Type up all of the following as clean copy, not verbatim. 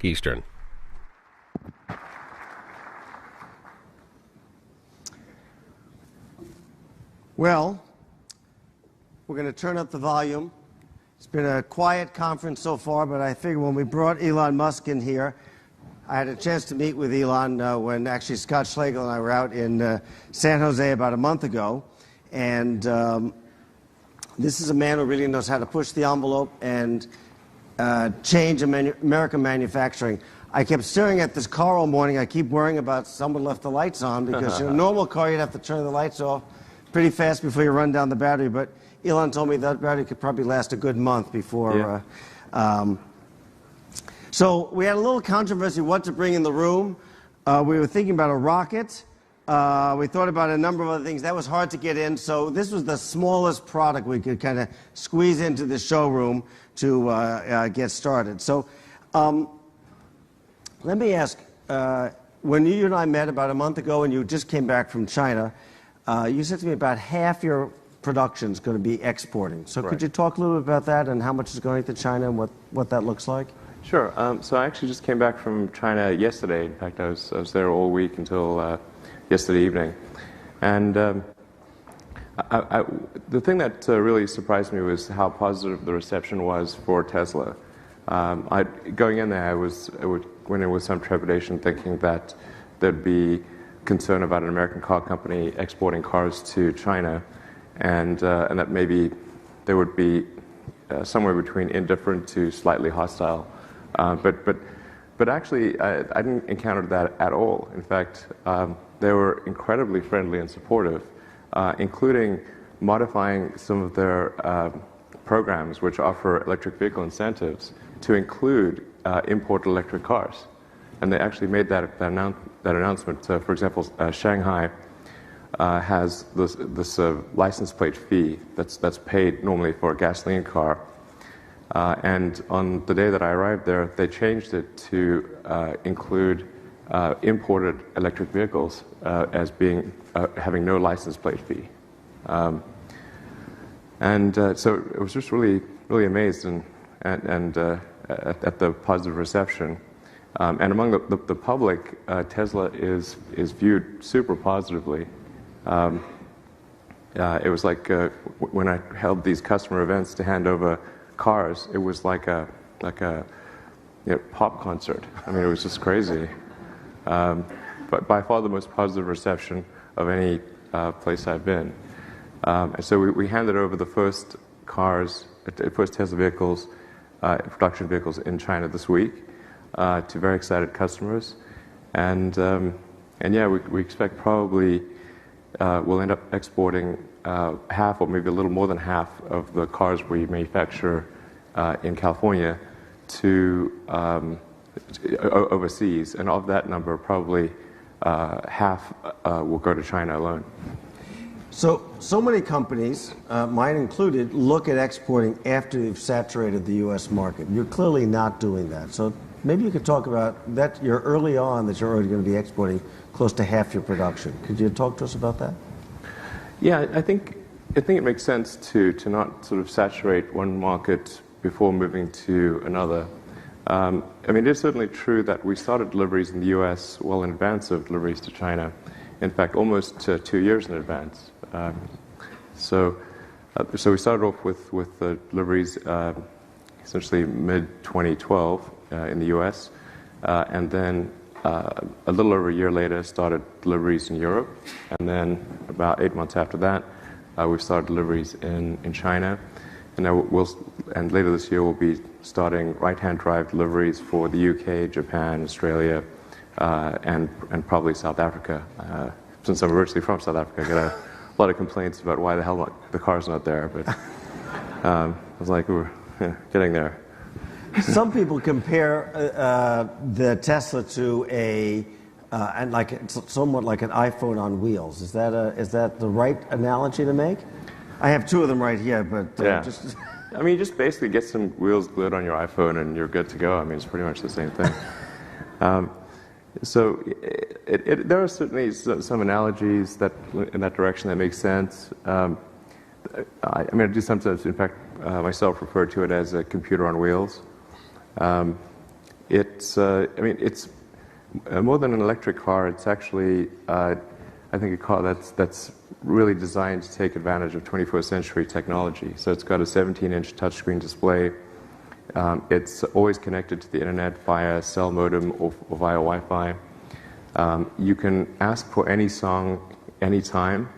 Eastern. Well, we're going to turn up the volume. It's been a quiet conference so far, but I figure when we brought Elon Musk in here, I had a chance to meet with Elon when actually Scott Schlegel and I were out in San Jose about a month ago. And this is a man who really knows how to push the envelope and change American manufacturing. I kept staring at this car all morning. I keep worrying about someone left the lights on because in a normal car, you'd have to turn the lights off pretty fast before you run down the battery. But Elon told me that battery could probably last a good month before. Yeah. So we had a little controversy what to bring in the room. We were thinking about a rocket. We thought about a number of other things. That was hard to get in. So this was the smallest product we could kind of squeeze into the showroom to get started. So let me ask, when you and I met about a month ago and you just came back from China, you said to me about half your production is going to be exporting. So could you talk a little bit about that and how much is going to China and what that looks like? Sure. So I actually just came back from China yesterday. In fact, I was there all week until yesterday evening. And the thing that really surprised me was how positive the reception was for Tesla. Going in there, I went in with some trepidation, thinking that there'd be concern about an American car company exporting cars to China, and that maybe they would be somewhere between indifferent to slightly hostile. But actually, I didn't encounter that at all. In fact, they were incredibly friendly and supportive, including modifying some of their programs which offer electric vehicle incentives to include imported electric cars. And they actually made that announcement. For example, Shanghai has this license plate fee that's paid normally for a gasoline car. And on the day that I arrived there, they changed it to include imported electric vehicles as being having no license plate fee. So it was just really amazed at the positive reception. And among the public, Tesla is viewed super positively. It was like when I held these customer events to hand over cars, it was like a pop concert. I mean, it was just crazy. But by far the most positive reception of any place I've been. And so we handed over the first Tesla vehicles, production vehicles in China this week to very excited customers. And yeah, we expect probably we'll end up exporting half or maybe a little more than half of the cars we manufacture in California to overseas. And of that number, probably half will go to China alone. So many companies, mine included, look at exporting after you've saturated the U.S. market. You're clearly not doing that. So maybe you could talk about that. You're early on that you're already going to be exporting close to half your production. Could you talk to us about that? Yeah, I think it makes sense to not sort of saturate one market before moving to another. I mean, it is certainly true that we started deliveries in the U.S. well in advance of deliveries to China. In fact, almost 2 years in advance. So we started off with the deliveries essentially mid-2012 in the U.S. And then a little over a year later started deliveries in Europe. And then about 8 months after that, we started deliveries in China. And now and later this year we'll be starting right-hand drive deliveries for the UK, Japan, Australia, and probably South Africa. Since I'm originally from South Africa, I get a lot of complaints about why the hell the car's not there. But I was like, we're getting there. Some people compare the Tesla to somewhat like an iPhone on wheels. Is that the right analogy to make? I have two of them right here, but yeah. I mean, you just basically get some wheels glued on your iPhone and you're good to go. I mean, it's pretty much the same thing. So there are certainly some analogies in that direction that make sense. I do sometimes, in fact, myself refer to it as a computer on wheels. I mean, it's more than an electric car. It's actually, I think, a car that's really designed to take advantage of 21st century technology. So it's got a 17-inch touchscreen display. It's always connected to the internet via cell modem or via Wi-Fi. You can ask for any song anytime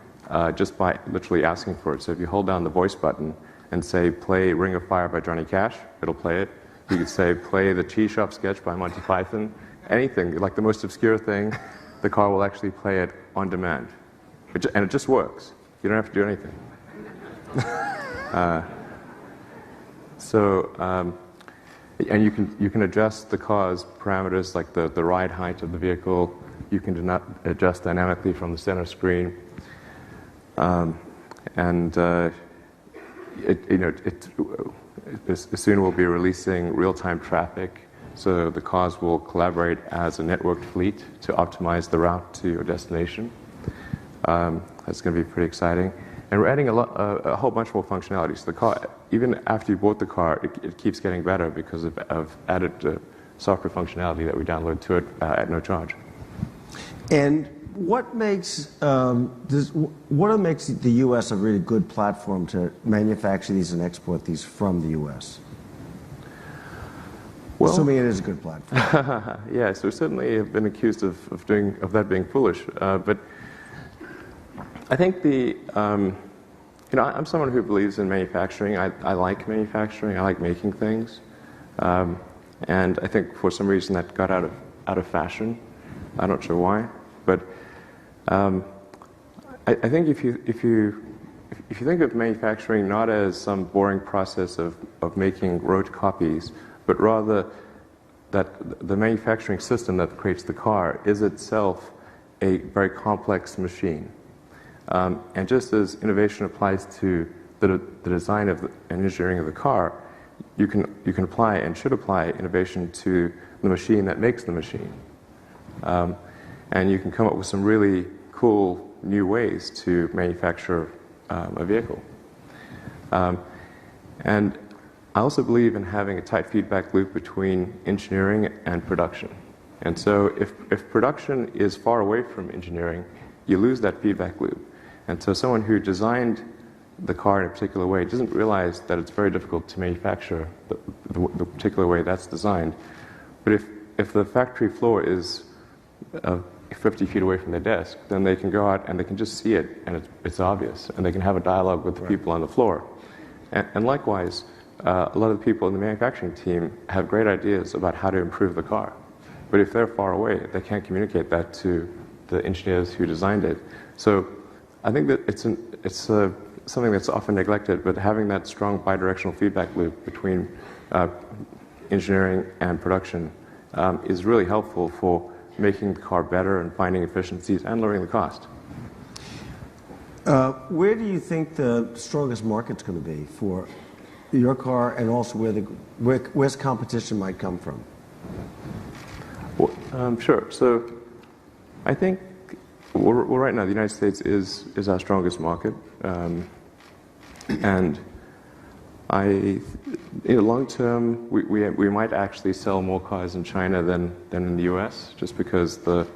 just by literally asking for it. So if you hold down the voice button and say, play Ring of Fire by Johnny Cash, it'll play it. You could say, play the Cheese Shop sketch by Monty Python. Anything, like the most obscure thing, the car will actually play it on demand. And it just works. You don't have to do anything. And you can adjust the car's parameters, like the ride height of the vehicle. You can adjust dynamically from the center screen. Soon we'll be releasing real-time traffic, so the cars will collaborate as a networked fleet to optimize the route to your destination. That's going to be pretty exciting. And we're adding a whole bunch more functionality. So the car, even after you bought the car, it keeps getting better because of added software functionality that we download to it at no charge. And what makes the U.S. a really good platform to manufacture these and export these from the U.S.? Well, assuming it is a good platform. Yes, we certainly have been accused of that being foolish. But I think I'm someone who believes in manufacturing. I like manufacturing. I like making things. And I think for some reason that got out of fashion. I'm not sure why, but I think if you think of manufacturing not as some boring process of making rote copies, but rather that the manufacturing system that creates the car is itself a very complex machine. And just as innovation applies to the design and engineering of the car, you can apply and should apply innovation to the machine that makes the machine. And you can come up with some really cool new ways to manufacture a vehicle. And I also believe in having a tight feedback loop between engineering and production. And so if production is far away from engineering, you lose that feedback loop. And so someone who designed the car in a particular way doesn't realize that it's very difficult to manufacture the particular way that's designed. But if the factory floor is 50 feet away from their desk, then they can go out and they can just see it, and it's obvious, and they can have a dialogue with the people on the floor. And likewise, a lot of the people in the manufacturing team have great ideas about how to improve the car. But if they're far away, they can't communicate that to the engineers who designed it. So I think that it's something that's often neglected, but having that strong bidirectional feedback loop between engineering and production is really helpful for making the car better and finding efficiencies and lowering the cost. Where do you think the strongest market's going to be for your car, and also where's competition might come from? Well, sure. So I think right now the United States is our strongest market, and long term we might actually sell more cars in China than in the U.S. just because the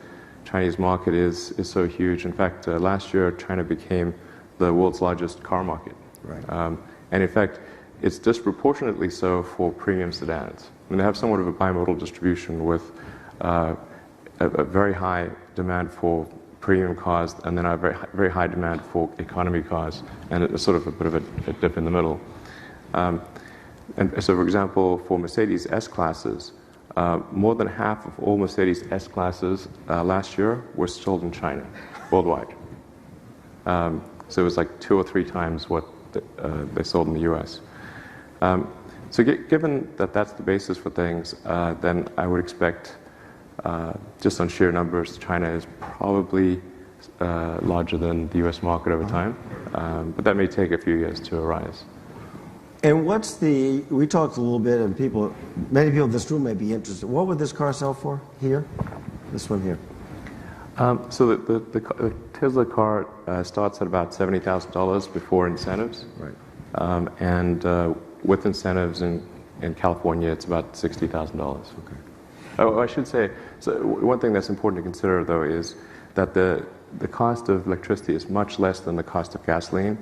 Chinese market is so huge. In fact, last year China became the world's largest car market, right. And in fact, it's disproportionately so for premium sedans. And they have somewhat of a bimodal distribution with a very high demand for premium cars, and then a very, very high demand for economy cars, and it's sort of a bit of a dip in the middle. And so, for example, for Mercedes S-classes, more than half of all Mercedes S-classes last year were sold in China, worldwide. So it was like 2 or 3 times what they sold in the U.S. So given that that's the basis for things, then I would expect, just on sheer numbers, China is probably larger than the U.S. market over time, but that may take a few years to arise. And we talked a little bit, and many people in this room may be interested. What would this car sell for here? This one here. So the Tesla car starts at about $70,000 before incentives. Right. And with incentives in California, it's about $60,000. Okay. Oh, I should say, so one thing that's important to consider, though, is that the cost of electricity is much less than the cost of gasoline.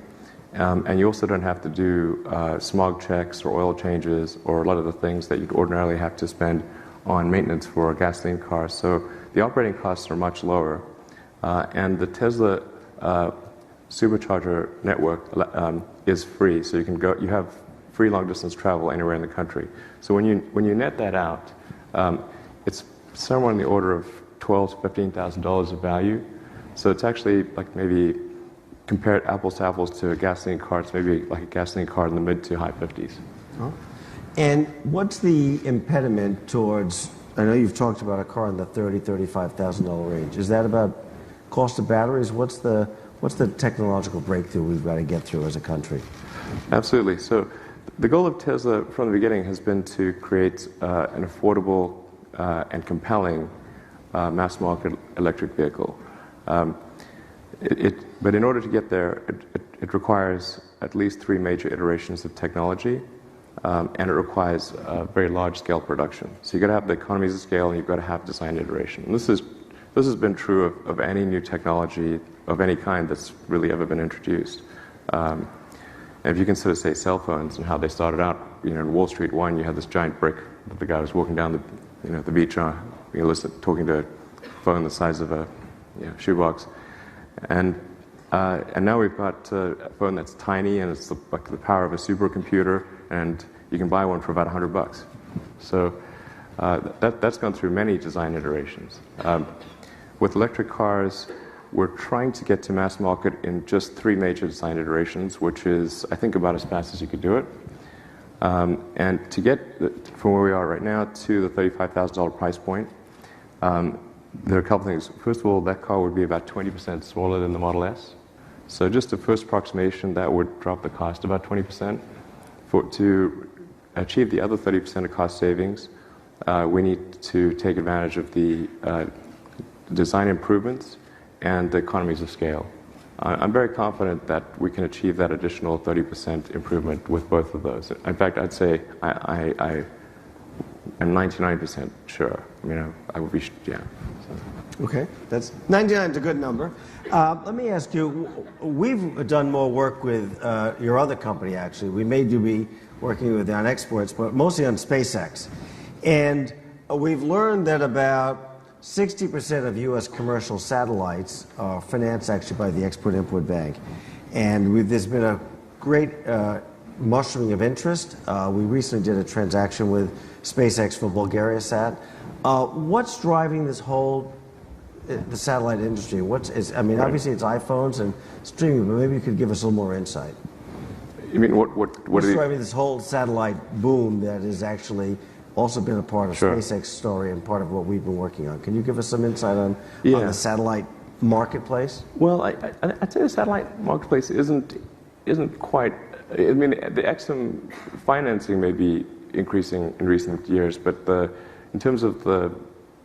And you also don't have to do smog checks or oil changes or a lot of the things that you'd ordinarily have to spend on maintenance for a gasoline car. So the operating costs are much lower. And the Tesla supercharger network is free, so you have free long distance travel anywhere in the country. So when you net that out, it's somewhere in the order of $12,000 to $15,000 of value. So it's actually like maybe compared apples to apples to a gasoline car. It's maybe like a gasoline car in the mid to high 50s. Oh. And what's the impediment towards? I know you've talked about a car in the $30,000-$35,000 range. Is that about cost of batteries? What's the technological breakthrough we've got to get through as a country? Absolutely. So the goal of Tesla from the beginning has been to create an affordable and compelling mass market electric vehicle. But in order to get there, it requires at least 3 major iterations of technology, and it requires very large-scale production. So you've got to have the economies of scale, and you've got to have design iteration. And this has been true of any new technology of any kind that's really ever been introduced. And if you consider, say, cell phones and how they started out, in Wall Street 1, you had this giant brick that the guy was walking down the beach on, talking to a phone the size of a shoebox. And now we've got a phone that's tiny, and it's like the power of a supercomputer, and you can buy one for about $100. So that's gone through many design iterations. With electric cars, we're trying to get to mass market in just 3 major design iterations, which is, I think, about as fast as you could do it. And to get from where we are right now to the $35,000 price point, there are a couple things. First of all, that car would be about 20% smaller than the Model S. So just a first approximation, that would drop the cost about 20%. To achieve the other 30% of cost savings, we need to take advantage of the design improvements and the economies of scale. I'm very confident that we can achieve that additional 30% improvement with both of those. In fact, I'd say I am 99% sure. I would be, yeah. So. Okay, that's 99 is a good number. Let me ask you, we've done more work with your other company, actually. We may be working with on exports, but mostly on SpaceX. And we've learned that about 60% of U.S. commercial satellites are financed actually by the Export-Import Bank. And there's been a great mushrooming of interest. We recently did a transaction with SpaceX for BulgariaSat. What's driving this whole the satellite industry? Obviously it's iPhones and streaming, but maybe you could give us a little more insight. You mean what's driving this whole satellite boom that has actually also been a part of SpaceX story and part of what we've been working on? Can you give us some insight on the satellite marketplace? Well, I'd say the satellite marketplace isn't quite. The Exim financing may be increasing in recent years, but in terms of the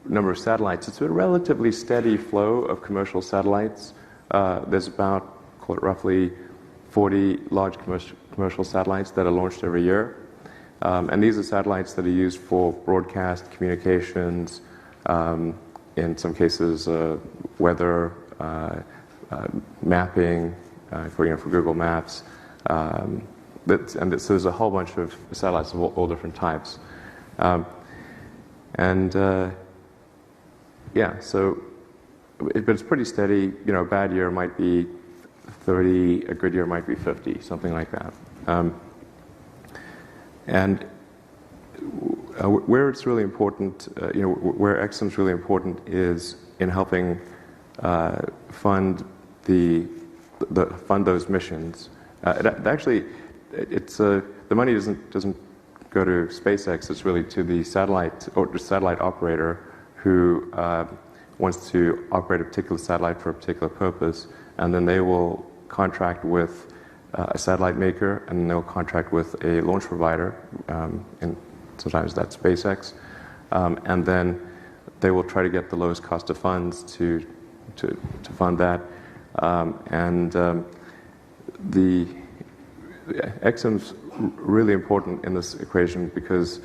number of satellites, it's a relatively steady flow of commercial satellites. There's about, call it roughly 40 large commercial satellites that are launched every year. And these are satellites that are used for broadcast communications, in some cases weather, mapping, for Google Maps. So there's a whole bunch of satellites of all different types. But it's pretty steady. A bad year might be 30, a good year might be 50, something like that. And where it's really important, where Exim's really important is in helping fund those missions. The money doesn't go to SpaceX. It's really to the satellite operator who wants to operate a particular satellite for a particular purpose, and then they will contract with a satellite maker, and then they'll contract with a launch provider, and sometimes that's SpaceX, and then they will try to get the lowest cost of funds to fund that, the Exim's really important in this equation because,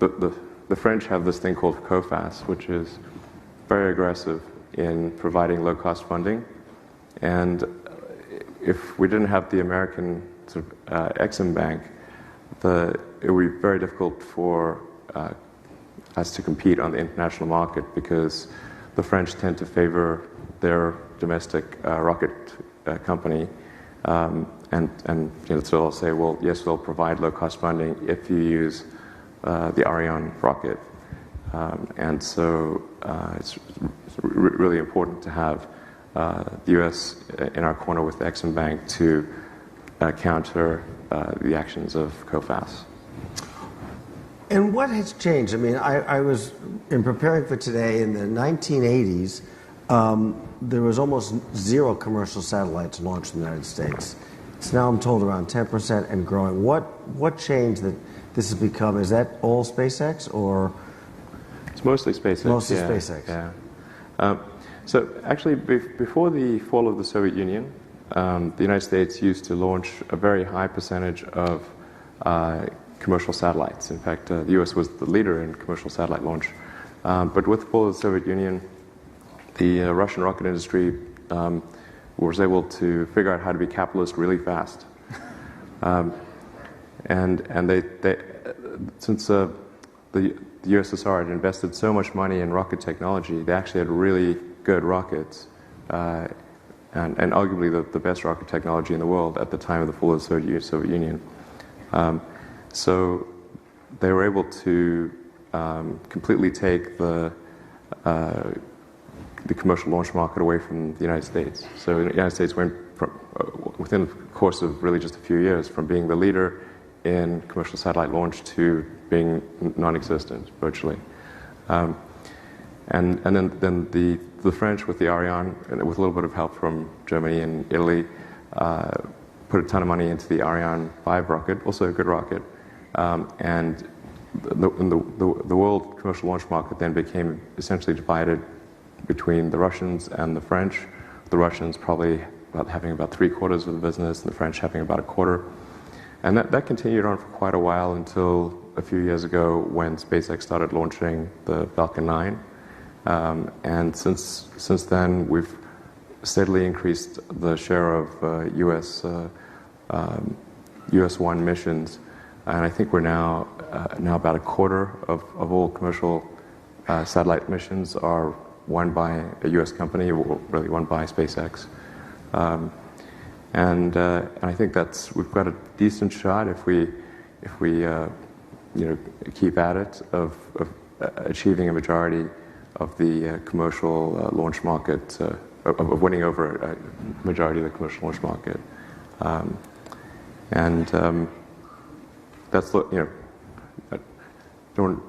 the the French have this thing called COFAS, which is very aggressive in providing low-cost funding. And if we didn't have the American sort of, Exim Bank, it would be very difficult for us to compete on the international market, because the French tend to favor their domestic rocket company, and so they'll say, well, yes, we'll provide low-cost funding if you use the Ariane rocket. And so it's really important to have the U.S. in our corner with the Exim Bank to counter the actions of COFAS. And what has changed? I mean, I was, in preparing for today, in the 1980s, there was almost zero commercial satellites launched in the United States. It's now, I'm told, around 10% and growing. What changed that this has become? Is that all SpaceX, or? It's mostly SpaceX. Mostly yeah, SpaceX. Yeah. So actually, before the fall of the Soviet Union, the United States used to launch a very high percentage of commercial satellites. In fact, the U.S. was the leader in commercial satellite launch. But with the fall of the Soviet Union, the Russian rocket industry was able to figure out how to be capitalist really fast. And they since the USSR had invested so much money in rocket technology, they actually had really good rockets, and arguably the best rocket technology in the world at the time of the fall of the Soviet Union. So they were able to completely take the commercial launch market away from the United States. So the United States went from, within the course of really just a few years, from being the leader in commercial satellite launch to being non-existent, virtually. And then the French, with the Ariane, and with a little bit of help from Germany and Italy, put a ton of money into the Ariane 5 rocket, also a good rocket. And the world commercial launch market then became essentially divided between the Russians and the French. The Russians probably having about 3/4 of the business, and the French having about 1/4. And that continued on for quite a while until a few years ago, when SpaceX started launching the Falcon 9. And since then, we've steadily increased the share of US-1 missions, and I think we're now about 1/4 of all commercial satellite missions are won by a U.S. company, or really won by SpaceX. And I think we've got a decent shot if we keep at it of achieving a majority of the commercial launch market, of winning over a majority of the commercial launch market. That's I don't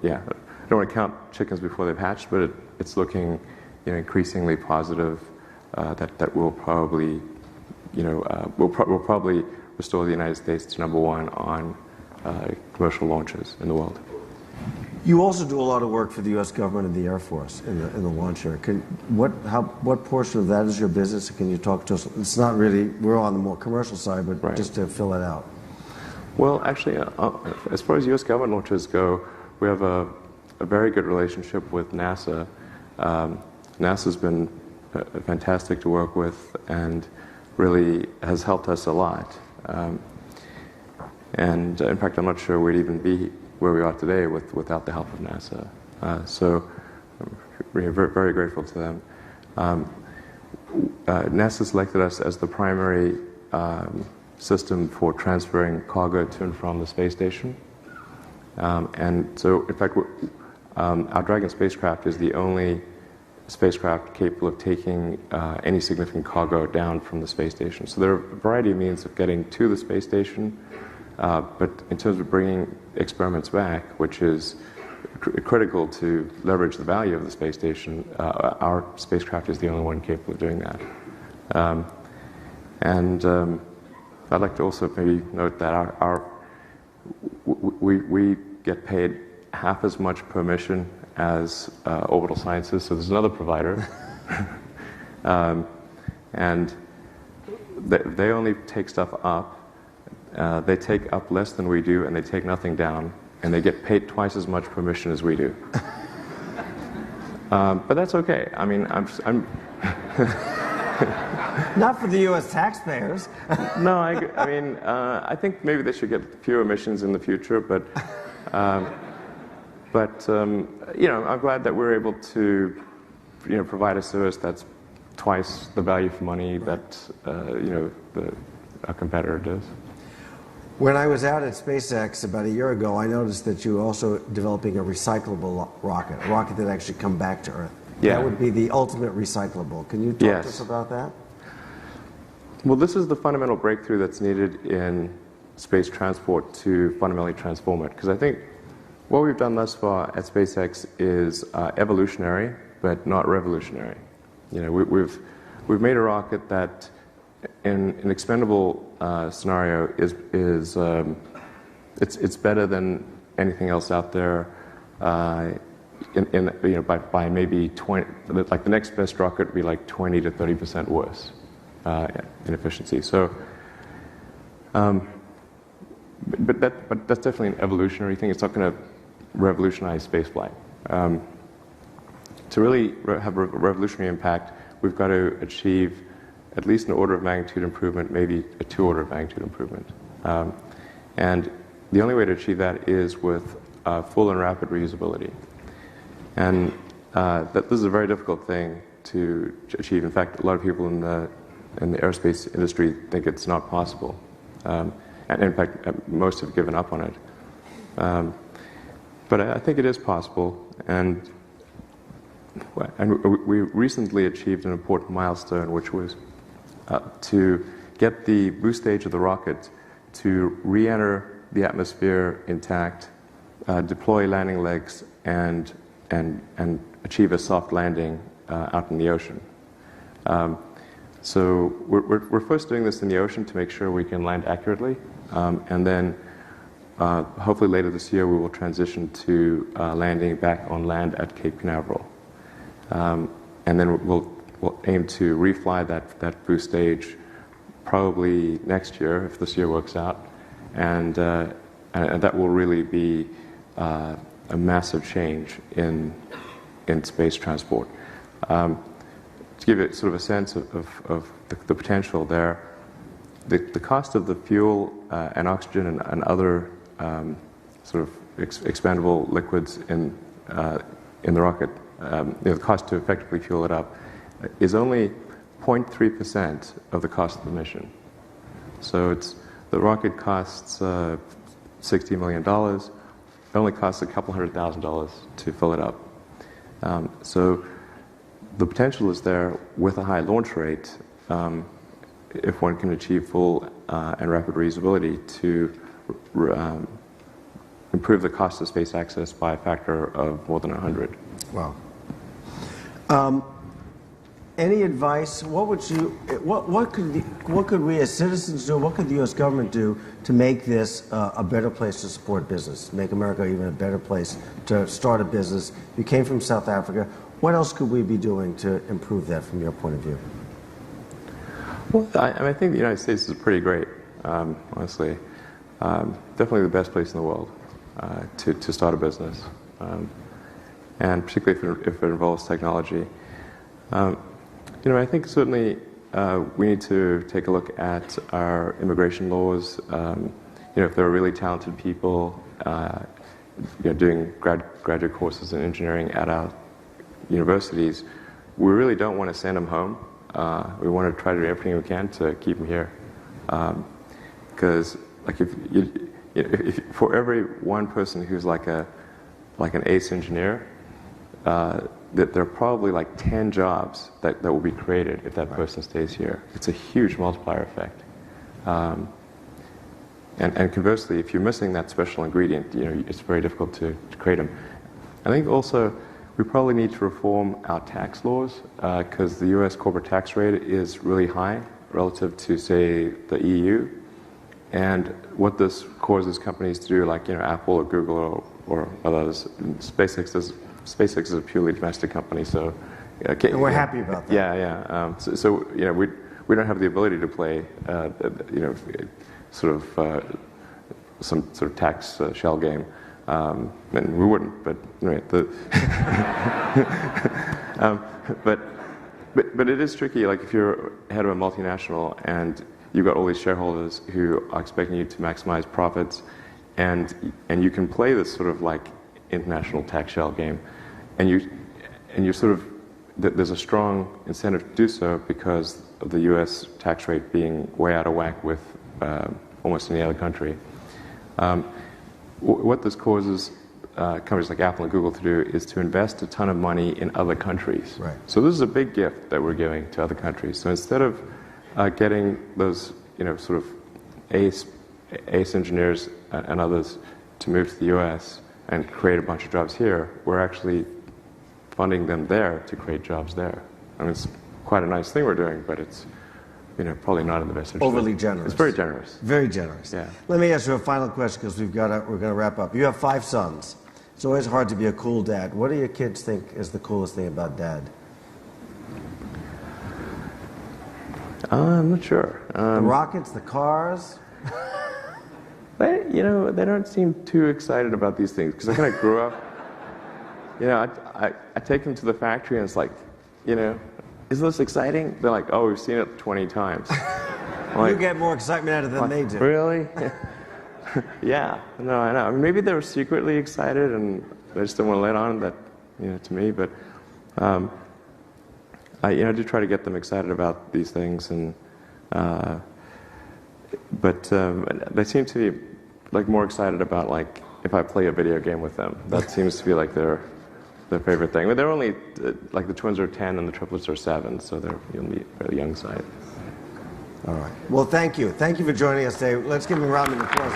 want to count chickens before they've hatched, but it's looking increasingly positive that we'll probably we'll probably restore the United States to #1 on commercial launches in the world. You also do a lot of work for the U.S. government and the Air Force in the launch area. What portion of that is your business? Can you talk to us? It's not really, we're on the more commercial side, but right. Just to fill it out. Well, actually, as far as U.S. government launches go, we have a very good relationship with NASA. NASA's been fantastic to work with and really has helped us a lot. And in fact, I'm not sure we'd even be where we are today without the help of NASA. So we're very, very grateful to them. NASA selected us as the primary system for transferring cargo to and from the space station. And so, in fact, our Dragon spacecraft is the only spacecraft capable of taking any significant cargo down from the space station. So there are a variety of means of getting to the space station, but in terms of bringing experiments back, which is critical to leverage the value of the space station, our spacecraft is the only one capable of doing that. I'd like to also maybe note that we get paid half as much per mission as Orbital Sciences, so there's another provider. And they only take stuff up. They take up less than we do, and they take nothing down. and they get paid twice as much per mission as we do. But that's okay. I mean, I'm Not for the U.S. taxpayers. No, I mean, I think maybe they should get fewer missions in the future, but you know, I'm glad that we're able to, you know, provide a service that's twice the value for money that you know, our competitor does. When I was out at SpaceX about a year ago, I noticed that you were also developing a recyclable rocket, a rocket that actually come back to Earth. Yeah. That would be the ultimate recyclable. Can you talk to us about that? Well, this is the fundamental breakthrough that's needed in space transport to fundamentally transform it. Because I think what we've done thus far at SpaceX is evolutionary, but not revolutionary. You know, we've made a rocket that, in an expendable scenario, it's better than anything else out there. You know, by maybe 20, like the next best rocket would be like 20 to 30% worse in efficiency. So, but that's definitely an evolutionary thing. It's not going to revolutionize spaceflight. To really have a revolutionary impact, we've got to achieve at least an order of magnitude improvement, maybe a 2 order of magnitude improvement. And the only way to achieve that is with full and rapid reusability. And this is a very difficult thing to achieve. In fact, a lot of people in the aerospace industry think it's not possible. And in fact, most have given up on it. But I think it is possible. And we recently achieved an important milestone, which was to get the boost stage of the rocket to re-enter the atmosphere intact, deploy landing legs, and achieve a soft landing out in the ocean. So we're first doing this in the ocean to make sure we can land accurately, and then hopefully later this year we will transition to landing back on land at Cape Canaveral. And then we'll aim to refly that boost stage probably next year, if this year works out. And that will really be a massive change in space transport. To give it sort of a sense of the potential there, the cost of the fuel and oxygen and other sort of expendable liquids in the rocket, the cost to effectively fuel it up, is only 0.3% of the cost of the mission. So the rocket costs $60 million. It only costs a couple $100,000 to fill it up. So the potential is there with a high launch rate, if one can achieve full and rapid reusability, to improve the cost of space access by a factor of more than 100. Wow. Any advice? What could we as citizens do? What could the U.S. government do to make this a better place to support business, make America even a better place to start a business? You came from South Africa. What else could we be doing to improve that from your point of view? Well, I think the United States is pretty great, honestly. Definitely the best place in the world to start a business, and particularly if it involves technology. You know, I think certainly we need to take a look at our immigration laws. You know, if there are really talented people, you know, doing graduate courses in engineering at our universities, we really don't want to send them home. We want to try to do everything we can to keep them here, because like if for every one person who's like an ace engineer, that there are probably like 10 jobs that will be created if that person stays here. It's a huge multiplier effect. And conversely, if you're missing that special ingredient, you know, it's very difficult to create them. I think also we probably need to reform our tax laws, because the U.S. corporate tax rate is really high relative to, say, the EU. And what this causes companies to do, like, you know, Apple or Google or others, SpaceX is a purely domestic company, so and we're happy about that. Yeah. So you know, we don't have the ability to play, you know, sort of some sort of tax shell game. And we wouldn't, but anyway, but it is tricky. Like if you're head of a multinational and you've got all these shareholders who are expecting you to maximize profits, and you can play this sort of like international tax shell game, and you sort of there's a strong incentive to do so because of the U.S. tax rate being way out of whack with almost any other country. What this causes companies like Apple and Google to do is to invest a ton of money in other countries. Right. So this is a big gift that we're giving to other countries. So instead of getting those, sort of ace engineers and others to move to the U.S. and create a bunch of jobs here, we're actually funding them there to create jobs there. I mean, it's quite a nice thing we're doing, but it's probably not in the best interest. Overly generous. It's very generous. Very generous. Yeah. Let me ask you a final question because we're going to wrap up. You have 5 sons. It's always hard to be a cool dad. What do your kids think is the coolest thing about Dad? I'm not sure. The rockets, the cars? They don't seem too excited about these things because I kind of grew up. I take them to the factory and it's like, is this exciting? They're like, oh, we've seen it 20 times. Like, you get more excitement out of it than they do. Really? Yeah. No, I know. I mean, maybe they were secretly excited and they just didn't want to let on that, to me. But I do try to get them excited about these things, and but they seem to be like more excited about like if I play a video game with them. That seems to be like their favorite thing. But they're only like the twins are 10 and the triplets are 7, so they're on the fairly young side. All right. Well, thank you. Thank you for joining us today. Let's give them a round of applause.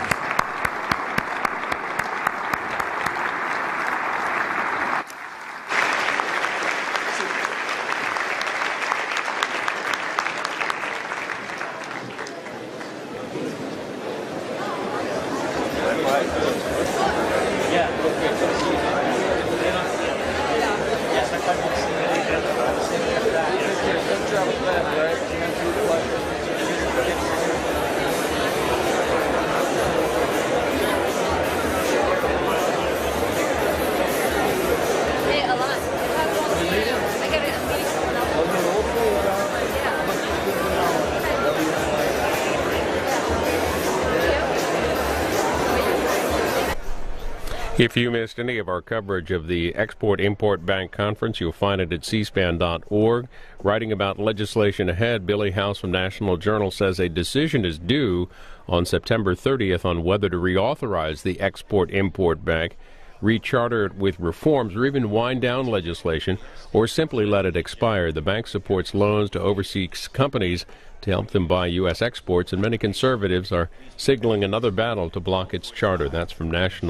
If you missed any of our coverage of the Export-Import Bank Conference, you'll find it at cspan.org. Writing about legislation ahead, Billy House from National Journal says a decision is due on September 30th on whether to reauthorize the Export-Import Bank, recharter it with reforms, or even wind down legislation, or simply let it expire. The bank supports loans to overseas companies to help them buy U.S. exports, and many conservatives are signaling another battle to block its charter. That's from National